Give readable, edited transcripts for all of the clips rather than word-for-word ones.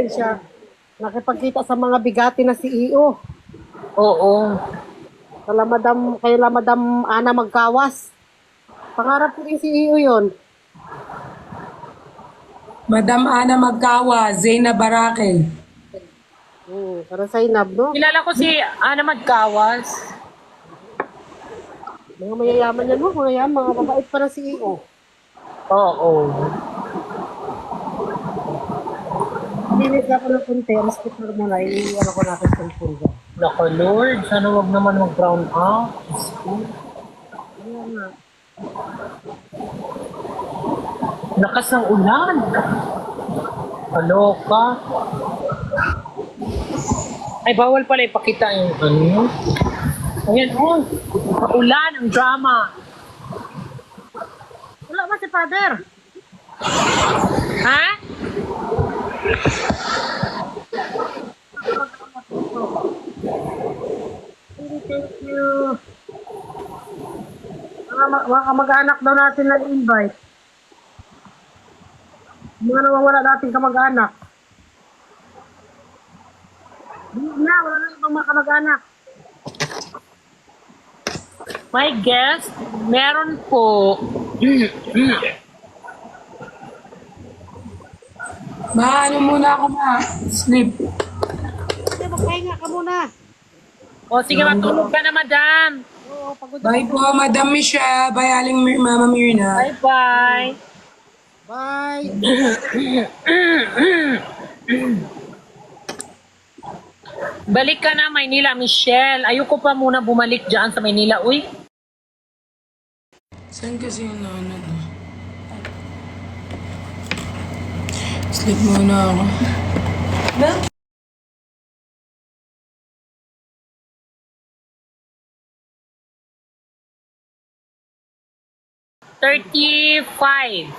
siya. Nakipagkita sa mga bigati na CEO. Oo. Kay Madam Ana Magkawas. Pangarap ko yung CEO yon. Madam Ana Magkawa, Zeyna Barake. Para sa inab, no? Kilala ko si Ana Magkawas. Mga mayayaman yan, no? Mga babait pa ng CEO. Oo. Linis na ako ng punte. Hospital mo na. Ano ko natin sa punta. Nako Lord, sana wag naman mag-brown out. Ayan nga. Lakas ng ulan. Kaloka. Ay, bawal pala ipakita yung ano. Ayan, oh. Ulan, ang drama. Wala ba si Father? Ha? Thank you. Mga kamag-anak daw natin na invite. Mga nawawala natin kamag-anak. Hindi na, wala na ibang mga kamag-anak. My guest, meron po. Ano muna ako sleep. Sige, magpahinga ka muna. O sige, matulog ka na, madam. Oo, pagod Bye ako. po, Madam Michelle. Bye, Aling Mama Mirna. Bye-bye. Bye. Balik ka na, Maynila, Michelle. Ayoko pa muna bumalik dyan sa Maynila. Uy, Saan kasi yung nanod? Sleep muna ako. 35.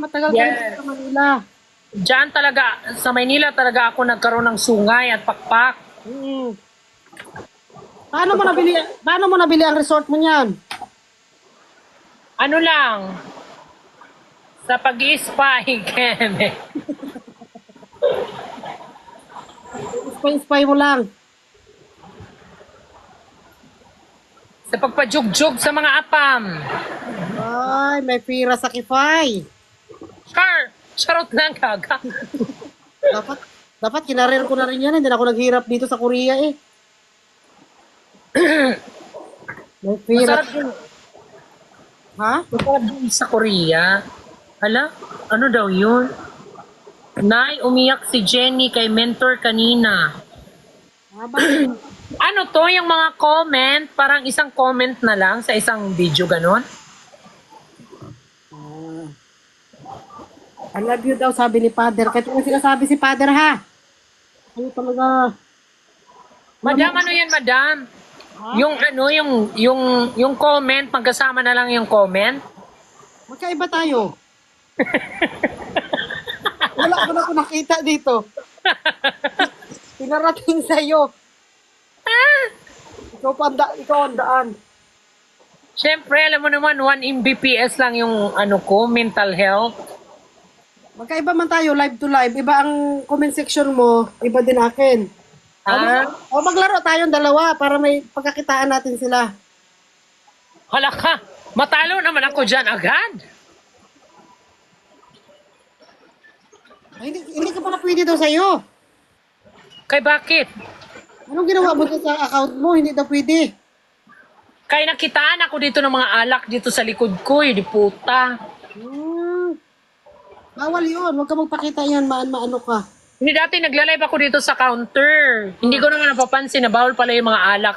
Matagal ka Yes. rin sa Manila. Diyan talaga, sa Maynila talaga ako nagkaroon ng sungay at pakpak. Mm. Paano mo nabili ang resort mo niyan? Ano lang, sa pag-i-spy, Ken. Spy mo lang. Sa pagpajugjug sa mga apam. Ay, may pira sa Kifay. Charot lang, gaga. Dapat kinarir ko na rin yan. Hindi na ako naghirap dito sa Korea eh. May pira. Masarap din. Ha? Masarap din sa Korea. Hala, ano daw yun? Nay, umiyak si Jenny kay mentor kanina. Bakit? Ano to, yung mga comment, parang isang comment na lang sa isang video, ganon? I love you daw, sabi ni Father. Kahit kung sinasabi si Father, ha? Ano talaga? Madam, ano yan, madam? Yung ano, yung comment, magkasama na lang yung comment. Magkaiba tayo. Wala ko na ako nakita dito. Pinarating sa'yo. Ikaw ang daan. Siyempre, alam mo naman, 1 Mbps lang yung ano ko, mental health. Magkaiba man tayo, live to live. Iba ang comment section mo, iba din akin. O maglaro tayong dalawa para may pagkakitaan natin sila. Hala ka, matalo naman ako dyan agad. Ay, hindi ka pala pwede daw sa'yo. Kay bakit? Anong ginawa mo sa account mo? Hindi daw pwede. Kaya nakitaan ako dito ng mga alak dito sa likod ko, di puta. Bawal yun. Huwag ka magpakita yan. Maano ka. Hindi dati naglalive ako dito sa counter. Hindi ko naman napapansin na bawal pala yung mga alak.